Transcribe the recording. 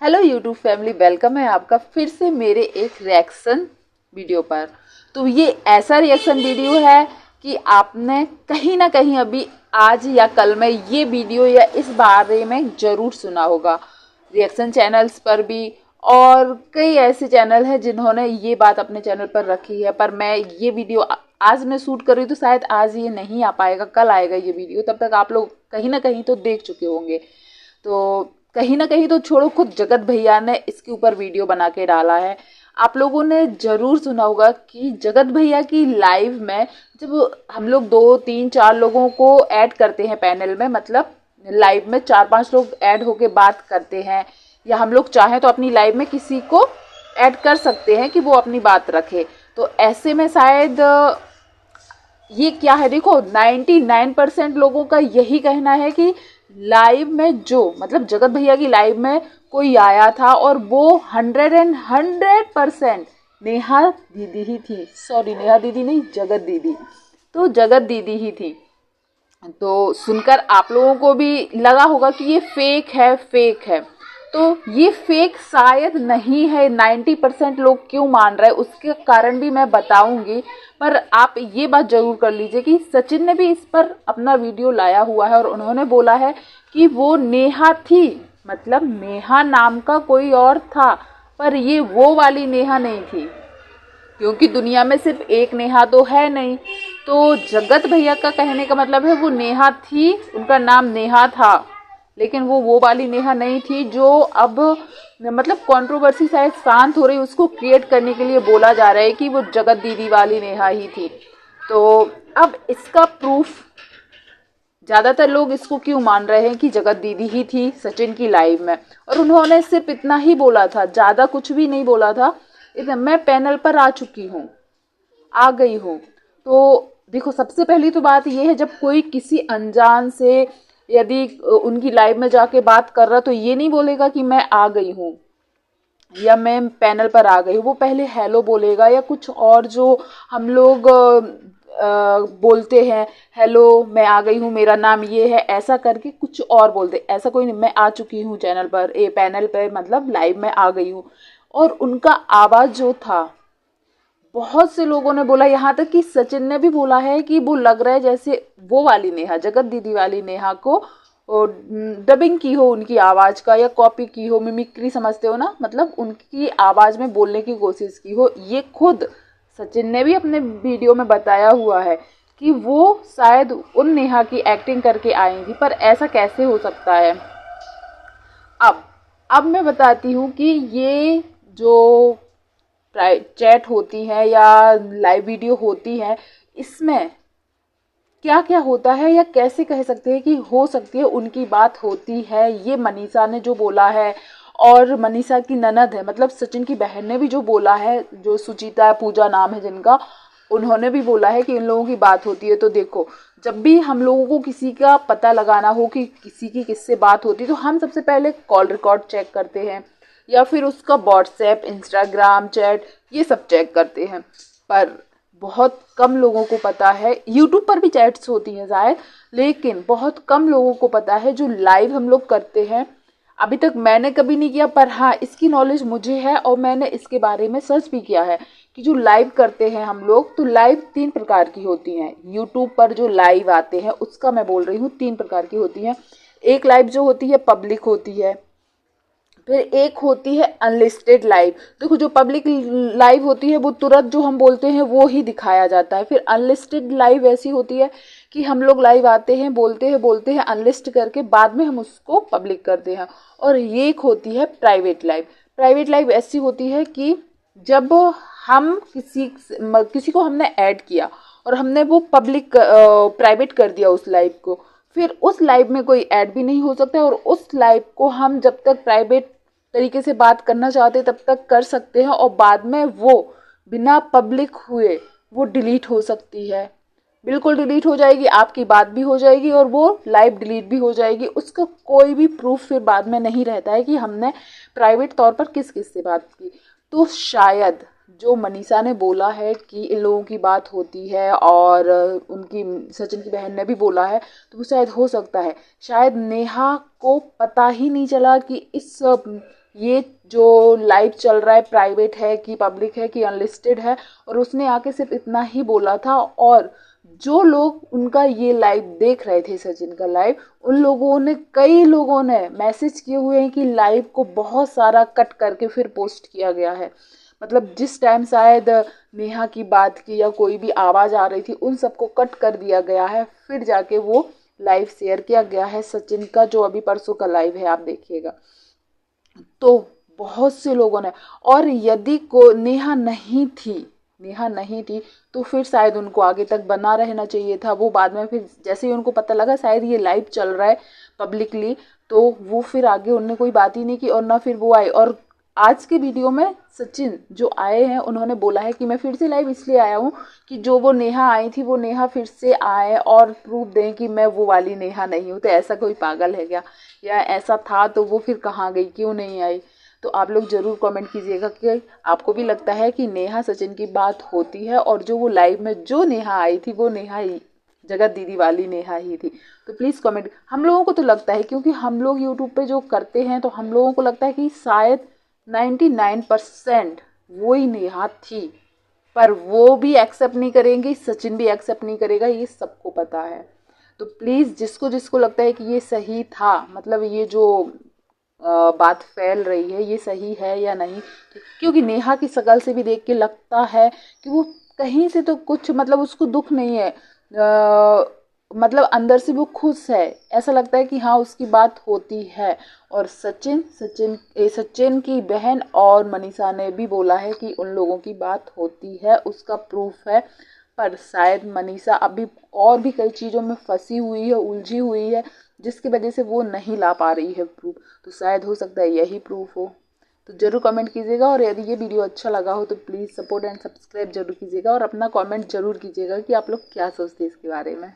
Hello YouTube family, welcome है आपका फिर से मेरे एक रिएक्शन वीडियो पर। तो ये ऐसा रिएक्शन वीडियो है कि आपने कहीं ना कहीं अभी आज या कल में ये वीडियो या इस बारे में ज़रूर सुना होगा। रिएक्शन चैनल्स पर भी और कई ऐसे चैनल हैं जिन्होंने ये बात अपने चैनल पर रखी है, पर मैं ये वीडियो आज मैं शूट कर रही हूँ तो शायद आज ये नहीं आ पाएगा, कल आएगा ये वीडियो। तब तक आप लोग कहीं ना कहीं तो देख चुके होंगे। तो कहीं ना कहीं तो छोड़ो, खुद जगत भैया ने इसके ऊपर वीडियो बना के डाला है। आप लोगों ने जरूर सुना होगा कि जगत भैया की लाइव में जब हम लोग 2 3 4 लोगों को ऐड करते हैं पैनल में, मतलब लाइव में 4 5 लोग ऐड होके बात करते हैं, या हम लोग चाहें तो अपनी लाइव में किसी को ऐड कर सकते हैं कि वो अपनी बात रखे। तो ऐसे में शायद ये क्या है, देखो 99% लोगों का यही कहना है कि लाइव में जो मतलब जगत भैया की लाइव में कोई आया था और वो 100% नेहा दीदी ही थी। सॉरी, नेहा दीदी नहीं, जगत दीदी। तो जगत दीदी ही थी। तो सुनकर आप लोगों को भी लगा होगा कि ये फेक है, फेक है। तो ये फेक शायद नहीं है। 90% लोग क्यों मान रहे हैं उसके कारण भी मैं बताऊंगी। पर आप ये बात जरूर कर लीजिए कि सचिन ने भी इस पर अपना वीडियो लाया हुआ है और उन्होंने बोला है कि वो नेहा थी, मतलब नेहा नाम का कोई और था, पर ये वो वाली नेहा नहीं थी, क्योंकि दुनिया में सिर्फ एक नेहा तो है नहीं। तो जगत भैया का कहने का मतलब है वो नेहा थी, उनका नाम नेहा था, लेकिन वो वाली नेहा नहीं थी जो अब मतलब कंट्रोवर्सी शायद शांत हो रही, उसको क्रिएट करने के लिए बोला जा रहा है कि वो जगत दीदी वाली नेहा ही थी। तो अब इसका प्रूफ ज़्यादातर लोग इसको क्यों मान रहे हैं कि जगत दीदी ही थी सचिन की लाइव में, और उन्होंने सिर्फ इतना ही बोला था, ज़्यादा कुछ भी नहीं बोला था। मैं पैनल पर आ चुकी हूँ, आ गई हूँ। तो देखो, सबसे पहली तो बात यह है, जब कोई किसी अनजान से यदि उनकी लाइव में जाके बात कर रहा तो ये नहीं बोलेगा कि मैं आ गई हूँ या मैं पैनल पर आ गई हूँ। वो पहले हेलो बोलेगा या कुछ और जो हम लोग बोलते हैं, हेलो मैं आ गई हूँ, मेरा नाम ये है, ऐसा करके कुछ और बोलते। ऐसा कोई नहीं, मैं आ चुकी हूँ चैनल पर, पैनल पर, मतलब लाइव में आ गई हूँ। और उनका आवाज़ जो था, बहुत से लोगों ने बोला, यहाँ तक कि सचिन ने भी बोला है कि वो लग रहा है जैसे वो वाली नेहा, जगत दीदी वाली नेहा को डबिंग की हो उनकी आवाज़ का, या कॉपी की हो, मिमिक्री समझते हो ना, मतलब उनकी आवाज़ में बोलने की कोशिश की हो। ये खुद सचिन ने भी अपने वीडियो में बताया हुआ है कि वो शायद उन नेहा की एक्टिंग करके आई थी, पर ऐसा कैसे हो सकता है। अब मैं बताती हूँ कि ये जो चैट होती है या लाइव वीडियो होती है, इसमें क्या क्या होता है, या कैसे कह सकते हैं कि हो सकती है उनकी बात होती है। ये मनीषा ने जो बोला है, और मनीषा की ननद है, मतलब सचिन की बहन ने भी जो बोला है, जो सुचिता पूजा नाम है जिनका, उन्होंने भी बोला है कि इन लोगों की बात होती है। तो देखो, जब भी हम लोगों को किसी का पता लगाना हो कि किसी की किससे बात होती है, तो हम सबसे पहले कॉल रिकॉर्ड चेक करते हैं, या फिर उसका व्हाट्सएप, इंस्टाग्राम चैट, ये सब चेक करते हैं। पर बहुत कम लोगों को पता है, यूट्यूब पर भी चैट्स होती हैं शायद, लेकिन बहुत कम लोगों को पता है जो लाइव हम लोग करते हैं। अभी तक मैंने कभी नहीं किया, पर हाँ इसकी नॉलेज मुझे है और मैंने इसके बारे में सर्च भी किया है कि जो लाइव करते हैं हम लोग, तो लाइव 3 प्रकार की होती हैं। यूट्यूब पर जो लाइव आते हैं उसका मैं बोल रही हूँ, 3 प्रकार की होती हैं। एक लाइव जो होती है पब्लिक होती है, फिर एक होती है अनलिस्टेड लाइव। देखो, जो पब्लिक लाइव होती है वो तुरंत जो हम बोलते हैं वो ही दिखाया जाता है। फिर अनलिस्टेड लाइव ऐसी होती है कि हम लोग लाइव आते हैं, बोलते हैं अनलिस्ट करके, बाद में हम उसको पब्लिक करते हैं। और ये एक होती है प्राइवेट लाइव। प्राइवेट लाइव ऐसी होती है कि जब हम किसी को हमने ऐड किया और हमने वो पब्लिक प्राइवेट कर दिया उस लाइव को, फिर उस लाइव में कोई ऐड भी नहीं हो सकता, और उस लाइव को हम जब तक प्राइवेट तरीके से बात करना चाहते तब तक कर सकते हैं, और बाद में वो बिना पब्लिक हुए वो डिलीट हो सकती है। बिल्कुल डिलीट हो जाएगी, आपकी बात भी हो जाएगी और वो लाइव डिलीट भी हो जाएगी। उसका कोई भी प्रूफ फिर बाद में नहीं रहता है कि हमने प्राइवेट तौर पर किस किस से बात की। तो शायद जो मनीषा ने बोला है कि इन लोगों की बात होती है और उनकी सचिन की बहन ने भी बोला है, तो वो शायद हो सकता है, शायद नेहा को पता ही नहीं चला कि ये जो लाइव चल रहा है प्राइवेट है कि पब्लिक है कि अनलिस्टेड है, और उसने आके सिर्फ इतना ही बोला था। और जो लोग उनका ये लाइव देख रहे थे, सचिन का लाइव, उन लोगों ने, कई लोगों ने मैसेज किए हुए हैं कि लाइव को बहुत सारा कट करके फिर पोस्ट किया गया है। मतलब जिस टाइम शायद नेहा की बात की या कोई भी आवाज़ आ रही थी, उन सबको कट कर दिया गया है, फिर जाके वो लाइव शेयर किया गया है सचिन का, जो अभी परसों का लाइव है, आप देखिएगा। तो बहुत से लोगों ने, और यदि को नेहा नहीं थी तो फिर शायद उनको आगे तक बना रहना चाहिए था। वो बाद में फिर जैसे ही उनको पता लगा शायद ये लाइव चल रहा है पब्लिकली, तो वो फिर आगे उनने कोई बात ही नहीं की और ना फिर वो आए। और आज के वीडियो में सचिन जो आए हैं, उन्होंने बोला है कि मैं फिर से लाइव इसलिए आया हूँ कि जो वो नेहा आई थी, वो नेहा फिर से आए और प्रूफ दें कि मैं वो वाली नेहा नहीं हूँ। तो ऐसा कोई पागल है क्या, या ऐसा था तो वो फिर कहाँ गई, क्यों नहीं आई? तो आप लोग ज़रूर कमेंट कीजिएगा कि आपको भी लगता है कि नेहा सचिन की बात होती है, और जो वो लाइव में जो नेहा आई थी, वो नेहा ही, जगत दीदी वाली नेहा ही थी। तो प्लीज़ कमेंट। हम लोगों को तो लगता है, क्योंकि हम लोग यूट्यूब पे जो करते हैं, तो हम लोगों को लगता है कि शायद 99% वो ही नेहा थी, पर वो भी एक्सेप्ट नहीं करेंगे, सचिन भी एक्सेप्ट नहीं करेगा, ये सबको पता है। तो प्लीज़ जिसको जिसको लगता है कि ये सही था, मतलब ये जो बात फैल रही है, ये सही है या नहीं, क्योंकि नेहा की शक्ल से भी देख के लगता है कि वो कहीं से तो कुछ, मतलब उसको दुख नहीं है, मतलब अंदर से वो खुश है, ऐसा लगता है कि हाँ उसकी बात होती है। और सचिन की बहन और मनीषा ने भी बोला है कि उन लोगों की बात होती है, उसका प्रूफ है। पर शायद मनीषा अभी और भी कई चीज़ों में फंसी हुई है, उलझी हुई है, जिसकी वजह से वो नहीं ला पा रही है प्रूफ। तो शायद हो सकता है यही प्रूफ हो। तो ज़रूर कमेंट कीजिएगा, और यदि ये वीडियो अच्छा लगा हो तो प्लीज़ सपोर्ट एंड सब्सक्राइब जरूर कीजिएगा, और अपना कमेंट जरूर कीजिएगा कि आप लोग क्या सोचते हैं इसके बारे में।